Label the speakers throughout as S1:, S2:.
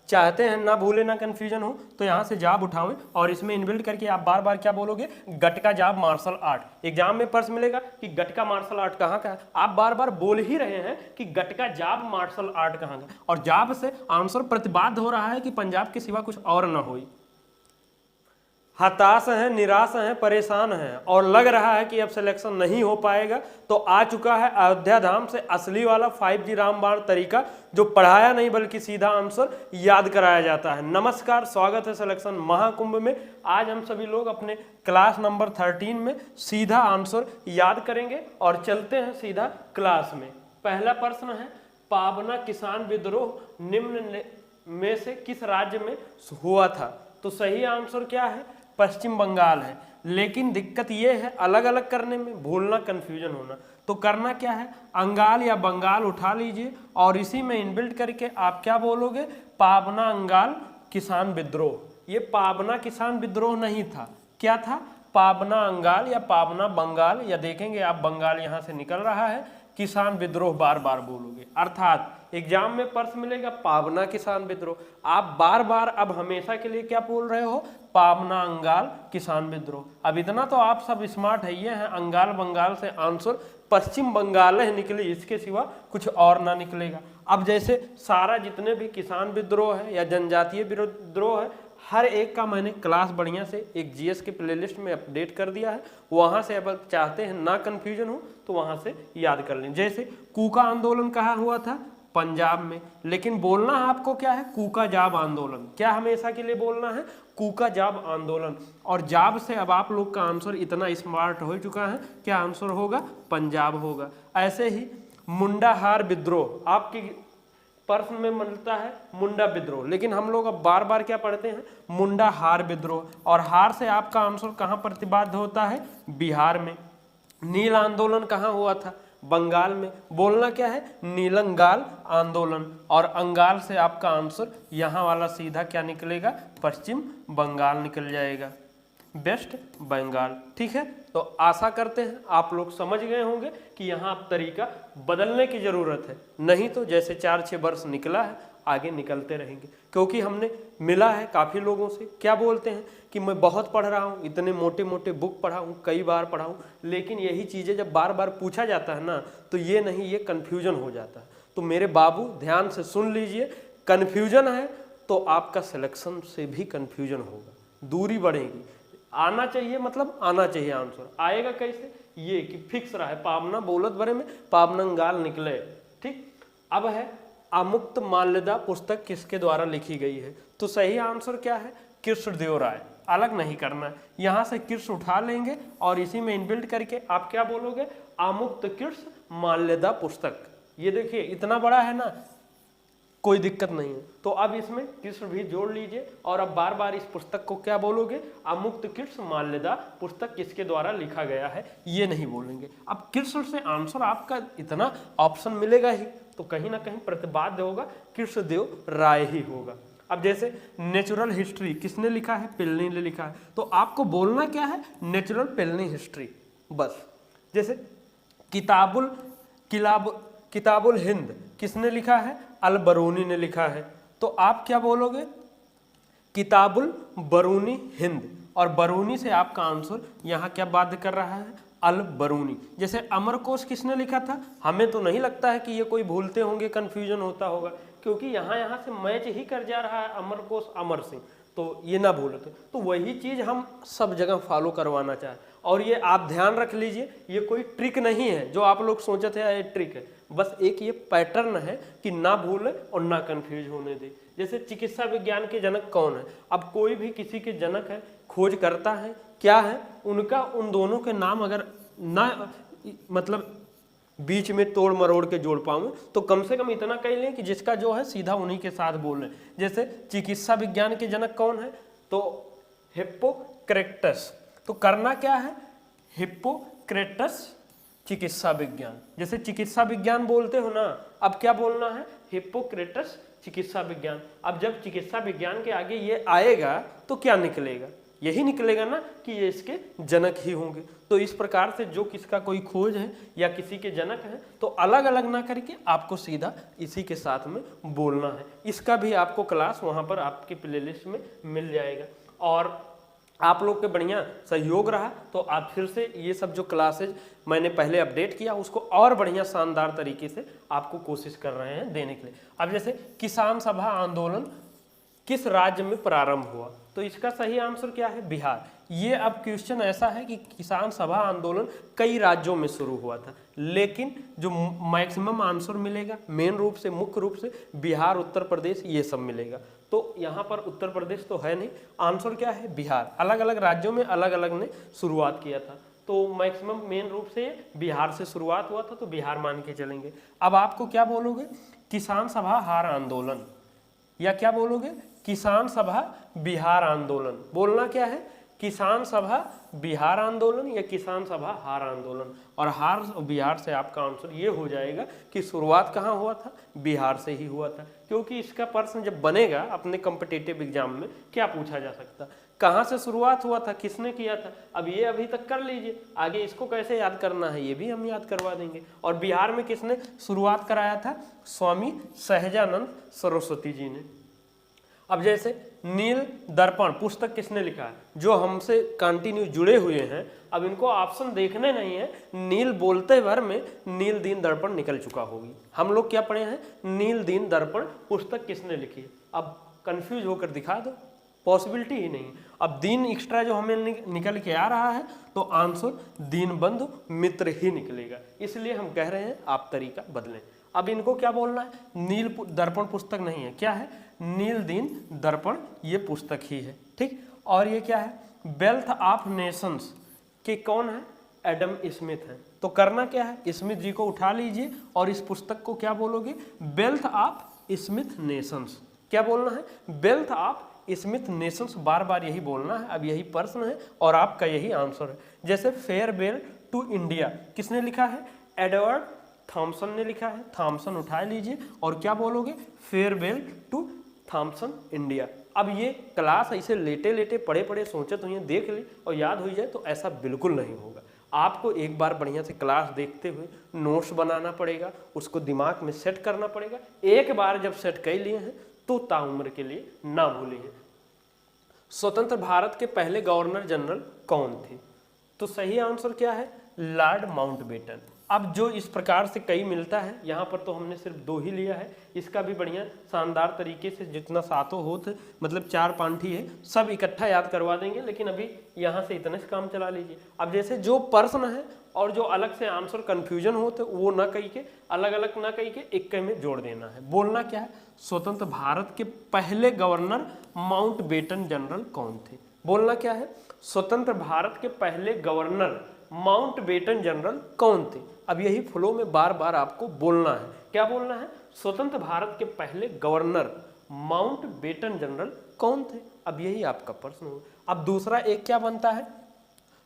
S1: चाहते हैं ना भूले ना कंफ्यूजन हो तो यहाँ से जाब उठाओ और इसमें इनबिल्ट करके आप बार बार क्या बोलोगे, गट का जाब मार्शल आर्ट। एग्जाम में प्रश्न मिलेगा कि गट का मार्शल आर्ट कहाँ का है, आप बार बार बोल ही रहे हैं कि गट का जाब मार्शल आर्ट कहाँ का, और जाब से आंसर प्रतिपाद्य हो रहा है कि पंजाब के सिवा कुछ और ना हो। हताश हैं, निराश हैं, परेशान हैं और लग रहा है कि अब सिलेक्शन नहीं हो पाएगा, तो आ चुका है अयोध्या धाम से असली वाला 5G रामबाण तरीका, जो पढ़ाया नहीं बल्कि सीधा आंसर याद कराया जाता है। नमस्कार, स्वागत है सिलेक्शन महाकुंभ में। आज हम सभी लोग अपने क्लास नंबर 13 में सीधा आंसर याद करेंगे और चलते हैं सीधा क्लास में। पहला प्रश्न है, पाबना किसान विद्रोह निम्न में से किस राज्य में हुआ था? तो सही आंसर क्या है? पश्चिम बंगाल है। लेकिन दिक्कत ये है अलग अलग करने में, भूलना कंफ्यूजन होना। तो करना क्या है, अंगाल या बंगाल उठा लीजिए और इसी में इनबिल्ट करके आप क्या बोलोगे, पाबना अंगाल किसान विद्रोह। ये पाबना किसान विद्रोह नहीं था, क्या था? पाबना अंगाल या पाबना बंगाल, या देखेंगे आप बंगाल यहाँ से निकल रहा है, किसान विद्रोह बार बार बोलोगे। अर्थात एग्जाम में प्रश्न मिलेगा पाबना किसान विद्रोह, आप बार बार अब हमेशा के लिए क्या बोल रहे हो, पाबना अंगाल किसान विद्रोह। अब इतना तो आप सब स्मार्ट है, ये हैं अंगाल बंगाल से आंसर पश्चिम बंगाल है निकले, इसके सिवा कुछ और ना निकलेगा। अब जैसे सारा जितने भी किसान विद्रोह है या जनजातीय विद्रोह है, हर एक का मैंने क्लास बढ़िया से एक जीएस के प्लेलिस्ट में अपडेट कर दिया है, वहां से अब चाहते हैं ना कंफ्यूजन हो तो वहां से याद कर लें। जैसे कूका आंदोलन कहाँ हुआ था? पंजाब में। लेकिन बोलना आपको क्या है, कूका जाब आंदोलन। क्या हमेशा के लिए बोलना है, कूका जाब आंदोलन। और जाब से अब आप लोग का आंसर इतना स्मार्ट हो चुका है, क्या आंसर होगा? पंजाब होगा। ऐसे ही मुंडा हार विद्रोह, आपकी प्रश्न में मिलता है मुंडा विद्रोह, लेकिन हम लोग अब बार बार क्या पढ़ते हैं, मुंडा हार विद्रोह। और हार से आपका आंसर कहाँ प्रतिपाद्य होता है? बिहार में। नील आंदोलन कहाँ हुआ था? बंगाल में। बोलना क्या है, नीलंगाल आंदोलन। और अंगाल से आपका आंसर यहाँ वाला सीधा क्या निकलेगा, पश्चिम बंगाल निकल जाएगा, वेस्ट बंगाल। ठीक है, तो आशा करते हैं आप लोग समझ गए होंगे कि यहाँ अब तरीका बदलने की जरूरत है, नहीं तो जैसे 4-6 वर्ष निकला है आगे निकलते रहेंगे। क्योंकि हमने मिला है काफ़ी लोगों से, क्या बोलते हैं कि मैं बहुत पढ़ रहा हूँ, इतने मोटे मोटे बुक पढ़ा हूँ, कई बार पढ़ा हूँ, लेकिन यही चीज़ें जब बार बार पूछा जाता है ना, तो ये नहीं, ये कन्फ्यूजन हो जाता है। तो मेरे बाबू ध्यान से सुन लीजिए, कन्फ्यूजन है तो आपका सिलेक्शन से भी कन्फ्यूजन होगा, दूरी बढ़ेगी। आना चाहिए, मतलब आना चाहिए आंसर। आएगा कैसे, ये कि फिक्स रहा है पाबना बोलत भरे में पाबनंगाल निकले। ठीक, अब है अमुक्त माल्यदा पुस्तक किसके द्वारा लिखी गई है? तो सही आंसर क्या है, कृष्णदेव राय। अलग नहीं करना है, यहाँ से कृष्ण उठा लेंगे और इसी में इनबिल्ट करके आप क्या बोलोगे, अमुक्त कृष्ण माल्यदा पुस्तक। ये देखिए इतना बड़ा है ना, कोई दिक्कत नहीं है। तो अब इसमें कृष्ण भी जोड़ लीजिए और अब बार बार इस पुस्तक को क्या बोलोगे, अमुक्त कृष्ण माल्यदा पुस्तक किसके द्वारा लिखा गया है, ये नहीं बोलेंगे। अब कृष्ण से आंसर आपका इतना ऑप्शन मिलेगा ही, तो कहीं ना कहीं प्रतिपाद्य होगा कृष्णदेव राय ही होगा। अब जैसे नेचुरल हिस्ट्री किसने लिखा है, पिलनी ने लिखा है, तो आपको बोलना क्या है, नेचुरल पिलनी हिस्ट्री बस। जैसे किताबुल हिंद किसने लिखा है, अल बरूनी ने लिखा है, तो आप क्या बोलोगे, किताबुल बरूनी हिंद। और बरूनी से आपका आंसर यहाँ क्या बाध्य कर रहा है, अल बरूनी। जैसे अमरकोश किसने लिखा था, हमें तो नहीं लगता है कि ये कोई भूलते होंगे, कंफ्यूजन होता होगा, क्योंकि यहाँ से मैच ही कर जा रहा है अमरकोश अमर सिंह, तो ये ना भूलते। तो वही चीज़ हम सब जगह फॉलो करवाना चाहें। और ये आप ध्यान रख लीजिए, ये कोई ट्रिक नहीं है जो आप लोग सोचते हैं ये ट्रिक है, बस एक ये पैटर्न है कि ना भूले और ना कंफ्यूज होने दे। जैसे चिकित्सा विज्ञान के जनक कौन है, अब कोई भी किसी के जनक है, खोज करता है, क्या है उनका, उन दोनों के नाम अगर ना मतलब बीच में तोड़ मरोड़ के जोड़ पाऊँ तो कम से कम इतना कह लें कि जिसका जो है सीधा उन्हीं के साथ बोल रहे। जैसे चिकित्सा विज्ञान के जनक कौन है, तो हिप्पोक्रेटस। तो करना क्या है, हिप्पोक्रेटस चिकित्सा विज्ञान। जैसे चिकित्सा विज्ञान बोलते हो ना, अब क्या बोलना है, हिप्पोक्रेटस चिकित्सा विज्ञान। अब जब चिकित्सा विज्ञान के आगे ये आएगा तो क्या निकलेगा, यही निकलेगा ना कि ये इसके जनक ही होंगे। तो इस प्रकार से जो किसका कोई खोज है या किसी के जनक है तो अलग अलग ना करके आपको सीधा इसी के साथ में बोलना है। इसका भी आपको क्लास वहाँ पर आपके प्लेलिस्ट में मिल जाएगा। और आप लोग के बढ़िया सहयोग रहा तो आप फिर से ये सब जो क्लासेज मैंने पहले अपडेट किया उसको और बढ़िया शानदार तरीके से आपको कोशिश कर रहे हैं देने के लिए। अब जैसे किसान सभा आंदोलन किस राज्य में प्रारंभ हुआ, तो इसका सही आंसर क्या है, बिहार। ये अब क्वेश्चन ऐसा है कि किसान सभा आंदोलन कई राज्यों में शुरू हुआ था, लेकिन जो मैक्सिमम आंसर मिलेगा मेन रूप से मुख्य रूप से बिहार, उत्तर प्रदेश ये सब मिलेगा। तो यहाँ पर उत्तर प्रदेश तो है नहीं, आंसर क्या है बिहार। अलग अलग राज्यों में अलग अलग ने शुरुआत किया था, तो मैक्सिमम मेन रूप से बिहार से शुरुआत हुआ था, तो बिहार मान के चलेंगे। अब आपको क्या बोलोगे, किसान सभा हार आंदोलन, या क्या बोलोगे, किसान सभा बिहार आंदोलन। बोलना क्या है, किसान सभा बिहार आंदोलन या किसान सभा हार आंदोलन। और हार बिहार से आपका आंसर ये हो जाएगा कि शुरुआत कहाँ हुआ था, बिहार से ही हुआ था। क्योंकि इसका प्रश्न जब बनेगा अपने कॉम्पिटिटिव एग्जाम में क्या पूछा जा सकता, कहाँ से शुरुआत हुआ था, किसने किया था। अब ये अभी तक कर लीजिए, आगे इसको कैसे याद करना है ये भी हम याद करवा देंगे। और बिहार में किसने शुरुआत कराया था, स्वामी सहजानंद सरस्वती जी ने। अब जैसे नील दर्पण पुस्तक किसने लिखा है, जो हमसे कंटिन्यू जुड़े हुए हैं, अब इनको ऑप्शन देखने नहीं है, नील बोलते भर में नील दीन दर्पण निकल चुका होगी। हम लोग क्या पढ़े हैं, नील दीन दर्पण पुस्तक किसने लिखी है। अब कंफ्यूज होकर दिखा दो, पॉसिबिलिटी ही नहीं। अब दीन एक्स्ट्रा जो हमें निकल के आ रहा है तो आंसर दीनबंधु मित्र ही निकलेगा, इसलिए हम कह रहे हैं आप तरीका बदलें। अब इनको क्या बोलना है, नील दर्पण पुस्तक नहीं है, क्या है, नील दीन दर्पण ये पुस्तक ही है, ठीक। और ये क्या है, वेल्थ ऑफ नेशंस के कौन है, एडम स्मिथ है। तो करना क्या है, स्मिथ जी को उठा लीजिए और इस पुस्तक को क्या बोलोगे, वेल्थ ऑफ स्मिथ नेशंस। क्या बोलना है, वेल्थ ऑफ स्मिथ नेशंस, बार बार यही बोलना है। अब यही प्रश्न है और आपका यही आंसर है। जैसे फेयरवेल टू इंडिया किसने लिखा है, एडवर्ड थॉमसन ने लिखा है। थॉमसन उठा लीजिए और क्या बोलोगे, फेयरवेल टू थॉमसन इंडिया। अब ये क्लास ऐसे लेटे लेटे पढ़े पढ़े सोचे तो ये देख ले और याद हो जाए, तो ऐसा बिल्कुल नहीं होगा। आपको एक बार बढ़िया से क्लास देखते हुए नोट्स बनाना पड़ेगा, उसको दिमाग में सेट करना पड़ेगा। एक बार जब सेट कर लिए हैं तो ताउम्र के लिए ना भूलें। स्वतंत्र भारत के पहले गवर्नर जनरल कौन थे, तो सही आंसर क्या है, लॉर्ड माउंटबेटन। अब जो इस प्रकार से कई मिलता है, यहाँ पर तो हमने सिर्फ 2 ही लिया है, इसका भी बढ़िया शानदार तरीके से जितना सातों होते मतलब 4 पांठी है सब इकट्ठा याद करवा देंगे, लेकिन अभी यहाँ से इतने से काम चला लीजिए। अब जैसे जो प्रश्न है और जो अलग से आंसर कन्फ्यूजन होते वो ना कही के अलग अलग ना कही के एक में जोड़ देना है। बोलना क्या है, स्वतंत्र भारत के पहले गवर्नर माउंटबेटन जनरल कौन थे। बोलना क्या है, स्वतंत्र भारत के पहले गवर्नर माउंटबेटन जनरल कौन थे। अब यही फ्लो में बार बार आपको बोलना है। क्या बोलना है, स्वतंत्र भारत के पहले गवर्नर माउंटबेटन जनरल कौन थे। अब यही आपका प्रश्न होगा। अब दूसरा एक क्या बनता है,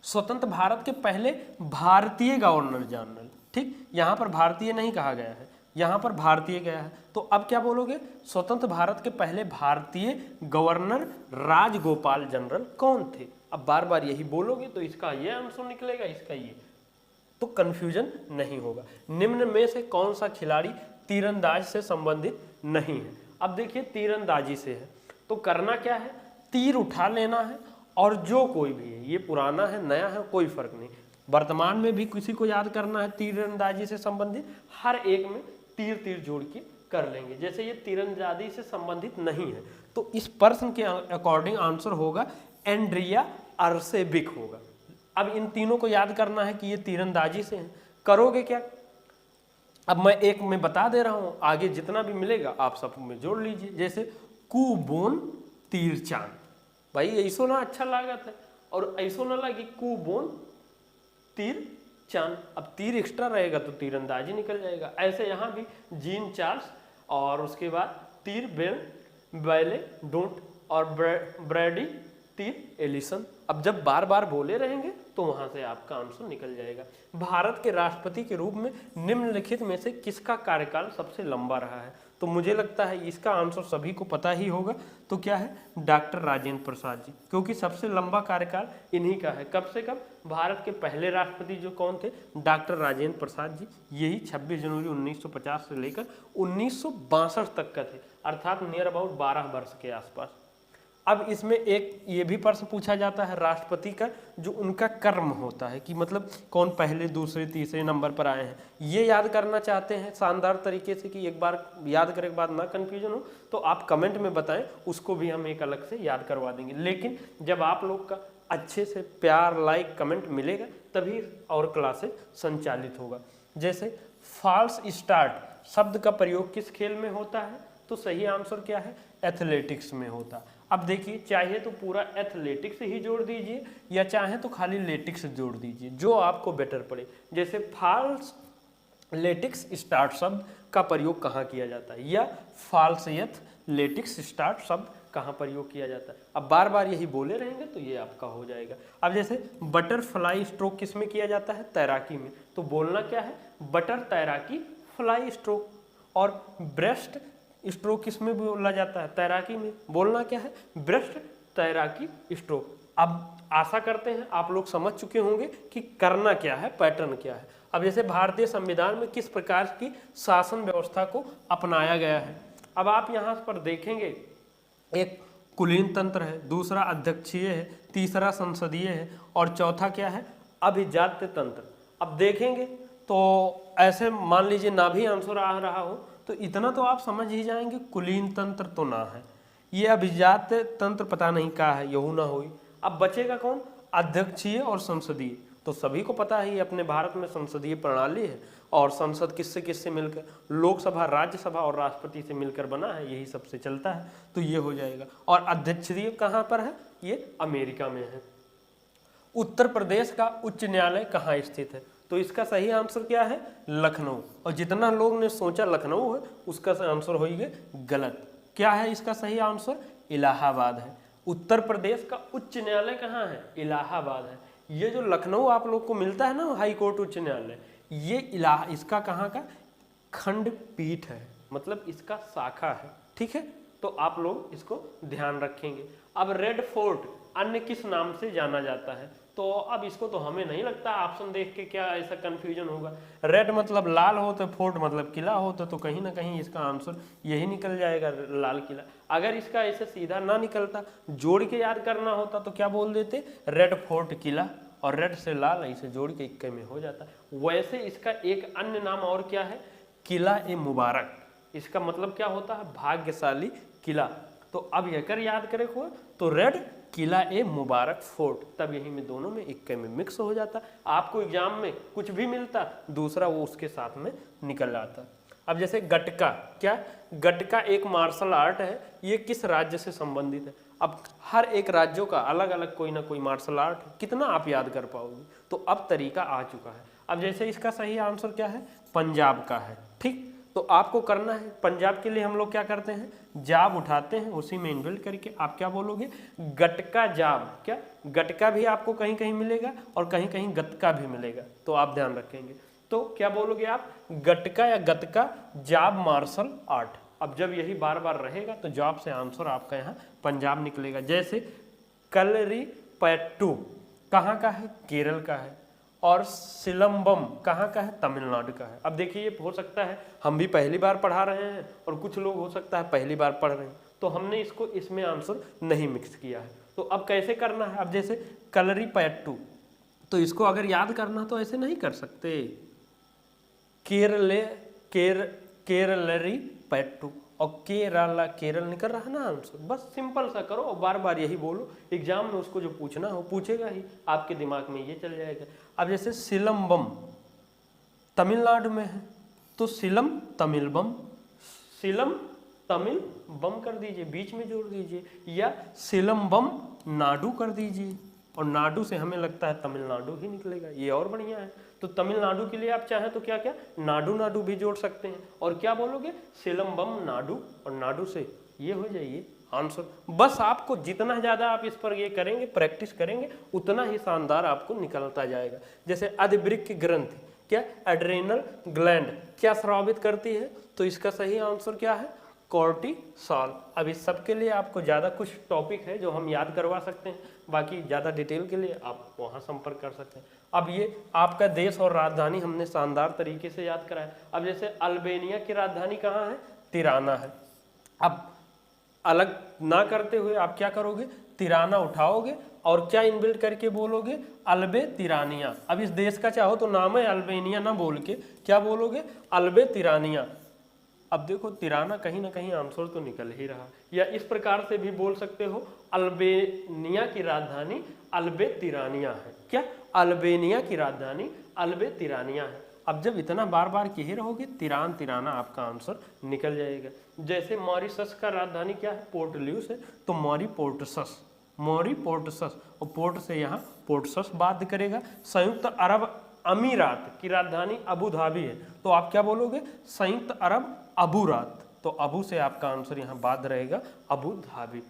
S1: स्वतंत्र भारत के पहले भारतीय गवर्नर जनरल, ठीक। यहाँ पर भारतीय नहीं कहा गया है, यहाँ पर भारतीय गया है। तो अब क्या बोलोगे, स्वतंत्र भारत के पहले भारतीय गवर्नर राजगोपाल जनरल कौन थे। अब बार बार यही बोलोगे तो इसका ये आंसर निकलेगा, इसका ये, तो कंफ्यूजन नहीं होगा। निम्न में से कौन सा खिलाड़ी तीरंदाज से संबंधित नहीं है। अब देखिए तीरंदाजी से है तो करना क्या है, तीर उठा लेना है और जो कोई भी है, ये पुराना है नया है कोई फर्क नहीं, वर्तमान में भी किसी को याद करना है तीरंदाजी से संबंधित, हर एक में तीर तीर जोड़ के कर लेंगे। जैसे ये तीरंदाजी से संबंधित नहीं है तो इस प्रश्न के अकॉर्डिंग आंसर होगा एंड्रिया अर्सेबिक होगा। अब इन तीनों को याद करना है कि ये तीरंदाजी से हैं। करोगे क्या, अब मैं एक में बता दे रहा हूं, आगे जितना भी मिलेगा आप सब में जोड़ लीजिए। जैसे कुबोन तीरचांद, भाई ऐसो ना अच्छा लागत है और ऐसो ना लगे कुबोन तीर चांद। अब तीर एक्स्ट्रा रहेगा तो तीरंदाजी निकल जाएगा। ऐसे यहाँ भी जीन चार्ल्स और उसके बाद तीर बैले डोंट और ब्रैडी तीर एलिसन। अब जब बार बार बोले रहेंगे तो वहां से आपका आंसर निकल जाएगा। भारत के राष्ट्रपति के रूप में निम्नलिखित में से किसका कार्यकाल सबसे लंबा रहा है, तो मुझे लगता है इसका आंसर सभी को पता ही होगा। तो क्या है, डॉक्टर राजेंद्र प्रसाद जी, क्योंकि सबसे लंबा कार्यकाल इन्हीं का है। कब से कब, भारत के पहले राष्ट्रपति जो कौन थे, डॉक्टर राजेंद्र प्रसाद जी, यही 26 जनवरी 1950 से लेकर 1962 तक का थे, अर्थात नियर अबाउट 12 वर्ष के आसपास। अब इसमें एक ये भी प्रश्न पूछा जाता है राष्ट्रपति का, जो उनका कर्म होता है कि मतलब कौन पहले, दूसरे, तीसरे नंबर पर आए हैं, ये याद करना चाहते हैं शानदार तरीके से कि एक बार याद करने के बाद ना कन्फ्यूजन हो, तो आप कमेंट में बताएं, उसको भी हम एक अलग से याद करवा देंगे। लेकिन जब आप लोग का अच्छे से प्यार, लाइक, कमेंट मिलेगा तभी और क्लासेस संचालित होगा। जैसे फॉल्स स्टार्ट शब्द का प्रयोग किस खेल में होता है, तो सही आंसर क्या है, एथलेटिक्स में होता है। अब देखिए, चाहे तो पूरा एथलेटिक्स ही जोड़ दीजिए या चाहे तो खाली लेटिक्स जोड़ दीजिए, जो आपको बेटर पड़े। जैसे फॉल्स लेटिक्स स्टार्ट शब्द का प्रयोग कहाँ किया जाता है, या फॉल्स एथलेटिक्स स्टार्ट शब्द कहाँ प्रयोग किया जाता है। अब बार बार यही बोले रहेंगे तो ये आपका हो जाएगा। अब जैसे बटरफ्लाई स्ट्रोक किस में किया जाता है, तैराकी में, तो बोलना क्या है, बटर तैराकी फ्लाई स्ट्रोक। और ब्रेस्ट स्ट्रोक किस में बोला जाता है, तैराकी में, बोलना क्या है, ब्रेस्ट तैराकी स्ट्रोक। अब आशा करते हैं आप लोग समझ चुके होंगे कि करना क्या है, पैटर्न क्या है। अब जैसे भारतीय संविधान में किस प्रकार की शासन व्यवस्था को अपनाया गया है, अब आप यहाँ पर देखेंगे, एक कुलीन तंत्र है, दूसरा अध्यक्षीय है, तीसरा संसदीय है और चौथा क्या है, अभिजात्य तंत्र। अब देखेंगे तो ऐसे मान लीजिए ना भी आंसर आ रहा हो तो इतना तो आप समझ ही जाएंगे, कुलीन तंत्र तो ना है, ये अभिजात्य तंत्र पता नहीं क्या है, यहू ना हुई। अब बचेगा कौन, अध्यक्षीय और संसदीय। तो सभी को पता है अपने भारत में संसदीय प्रणाली है और संसद किससे किससे मिलकर, लोकसभा, राज्यसभा और राष्ट्रपति से मिलकर बना है, यही सबसे चलता है, तो ये हो जाएगा। और अध्यक्षीय कहाँ पर है, ये अमेरिका में है। उत्तर प्रदेश का उच्च न्यायालय कहाँ स्थित है, तो इसका सही आंसर क्या है, लखनऊ। और जितना लोग ने सोचा लखनऊ है, उसका आंसर होइए गलत। क्या है इसका सही आंसर, इलाहाबाद है। उत्तर प्रदेश का उच्च न्यायालय कहाँ है, इलाहाबाद है। ये जो लखनऊ आप लोग को मिलता है ना, हाई कोर्ट उच्च न्यायालय, ये इसका कहाँ का खंडपीठ है, मतलब इसका शाखा है, ठीक है। तो आप लोग इसको ध्यान रखेंगे। अब रेड फोर्ट अन्य किस नाम से जाना जाता है, तो अब इसको तो हमें नहीं लगता ऑप्शन देख के क्या ऐसा कंफ्यूजन होगा। रेड मतलब लाल हो तो फोर्ट मतलब किला हो, तो कहीं ना कहीं इसका आंसर यही निकल जाएगा, लाल किला। अगर इसका ऐसे सीधा ना निकलता, जोड़ के याद करना होता तो क्या बोल देते, रेड फोर्ट किला, और रेड से लाल ऐसे जोड़ के इक्के में हो जाता। वैसे इसका एक अन्य नाम और क्या है, किला ए मुबारक। इसका मतलब क्या होता है, भाग्यशाली किला। तो अब ये कर याद करे को, तो रेड किला ए मुबारक फोर्ट, तब यही में दोनों में इक्के में मिक्स हो जाता। आपको एग्जाम में कुछ भी मिलता, दूसरा वो उसके साथ में निकल आता। अब जैसे गटका, क्या गटका एक मार्शल आर्ट है, ये किस राज्य से संबंधित है। अब हर एक राज्यों का अलग अलग कोई ना कोई मार्शल आर्ट है, कितना आप याद कर पाओगे, तो अब तरीका आ चुका है। अब जैसे इसका सही आंसर क्या है, पंजाब का है, ठीक। तो आपको करना है, पंजाब के लिए हम लोग क्या करते हैं, जाब उठाते हैं, उसी में इन्वेल्ट करके आप क्या बोलोगे, गटका जाब। क्या गटका भी आपको कहीं कहीं मिलेगा और कहीं कहीं गतका भी मिलेगा, तो आप ध्यान रखेंगे। तो क्या बोलोगे आप, गटका या गतका जाब मार्शल आर्ट। अब जब यही बार बार रहेगा तो जॉब से आंसर आपका यहाँ पंजाब निकलेगा। जैसे कलरीपयट्टू कहाँ का है, केरल का है, और सिलम्बम कहाँ का है, तमिलनाडु का है। अब देखिए, ये हो सकता है हम भी पहली बार पढ़ा रहे हैं और कुछ लोग हो सकता है पहली बार पढ़ रहे हैं, तो हमने इसको इसमें आंसर नहीं मिक्स किया है। तो अब कैसे करना है, अब जैसे कलरीपयट्टू, तो इसको अगर याद करना तो ऐसे नहीं कर सकते, केरलरीपयट्टू, और केरला, केरल निकल रहा है ना आंसर। बस सिंपल सा करो और बार बार यही बोलो, एग्जाम में उसको जो पूछना हो पूछेगा ही, आपके दिमाग में ये चल जाएगा। अब जैसे सिलम्बम तमिलनाडु में है, तो सिलम तमिल बम, सिलम तमिल बम कर दीजिए, बीच में जोड़ दीजिए, या सिलम्बम नाडु कर दीजिए, और नाडु से हमें लगता है तमिलनाडु ही निकलेगा, ये और बढ़िया है। तो तमिलनाडु के लिए आप चाहें तो क्या क्या नाडु नाडु भी जोड़ सकते हैं, और क्या बोलोगे, सिलम्बम नाडु, और नाडु से ये हो जाइए आंसर। बस आपको जितना ज़्यादा आप इस पर ये करेंगे, प्रैक्टिस करेंगे, उतना ही शानदार आपको निकलता जाएगा। जैसे अधिवृक्क ग्रंथि क्या, एड्रेनल ग्लैंड क्या स्रावित करती है, तो इसका सही आंसर क्या है, कॉर्टिसोल। अब इस सब के लिए आपको ज़्यादा कुछ टॉपिक है जो हम याद करवा सकते हैं, बाकी ज़्यादा डिटेल के लिए आप वहाँ संपर्क कर सकते हैं। अब ये आपका देश और राजधानी हमने शानदार तरीके से याद कराया। अब जैसे अल्बानिया की राजधानी कहाँ है, तिराना है। अब अलग ना करते हुए आप क्या करोगे, तिराना उठाओगे और क्या इनबिल्ट करके बोलोगे, अल्बे तिरानिया। अब इस देश का चाहो तो नाम है अल्बानिया ना बोल के क्या बोलोगे, अल्बे तिरानिया। अब देखो तिराना कहीं ना कहीं आंसर तो निकल ही रहा, या इस प्रकार से भी बोल सकते हो, अल्बानिया की राजधानी अल्बे तिरानिया है। क्या, अल्बानिया की राजधानी अल्बे तिरानिया है। अब जब इतना बार बार कह ही रहोगे, तिरान तिराना आपका आंसर निकल जाएगा। जैसे मॉरिशस का राजधानी क्या है, पोर्ट लुइस है, तो मॉरिपोर्टसस, मॉरिपोर्टसस, और पोर्ट से यहाँ पोर्टसस बात करेगा। संयुक्त अरब अमीरात की राजधानी अबू धाबी है, तो आप क्या बोलोगे, संयुक्त अरब अबूरात, तो अबू से आपका आंसर यहाँ बाद रहेगा अबू धाबी।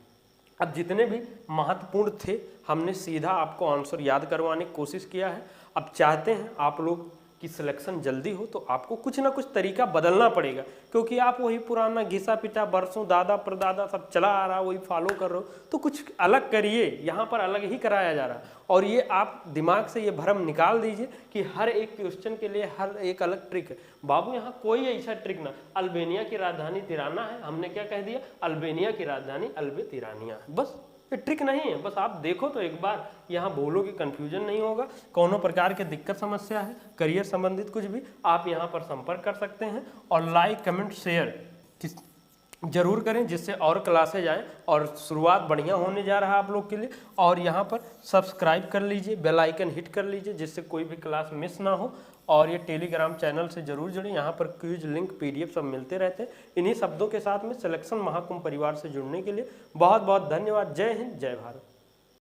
S1: अब जितने भी महत्वपूर्ण थे हमने सीधा आपको आंसर याद करवाने की कोशिश किया है। अब चाहते हैं आप लोग की सिलेक्शन जल्दी हो, तो आपको कुछ ना कुछ तरीका बदलना पड़ेगा, क्योंकि आप वही पुराना घिसा पिटा बरसों दादा परदादा सब चला आ रहा, वही फॉलो कर रहे हो। तो कुछ अलग करिए, यहाँ पर अलग ही कराया जा रहा है। और ये आप दिमाग से ये भ्रम निकाल दीजिए कि हर एक क्वेश्चन के लिए हर एक अलग ट्रिक है। बाबू यहाँ कोई ऐसा ट्रिक ना, अल्बानिया की राजधानी तिराना है, हमने क्या कह दिया, अल्बानिया की राजधानी अल्बे तिरानिया है, बस। ये ट्रिक नहीं है, बस आप देखो तो एक बार, यहाँ बोलोगे कंफ्यूजन नहीं होगा। कोनो प्रकार के दिक्कत समस्या है, करियर संबंधित कुछ भी, आप यहाँ पर संपर्क कर सकते हैं। और लाइक कमेंट शेयर जरूर करें, जिससे और क्लासेज आएँ और शुरुआत बढ़िया होने जा रहा है आप लोग के लिए। और यहाँ पर सब्सक्राइब कर लीजिए, बेल आइकन हिट कर लीजिए, जिससे कोई भी क्लास मिस ना हो। और ये टेलीग्राम चैनल से जरूर जुड़ें, यहाँ पर क्विज लिंक PDF सब मिलते रहते हैं। इन्हीं शब्दों के साथ में सिलेक्शन महाकुंभ परिवार से जुड़ने के लिए बहुत बहुत धन्यवाद। जय हिंद, जय भारत।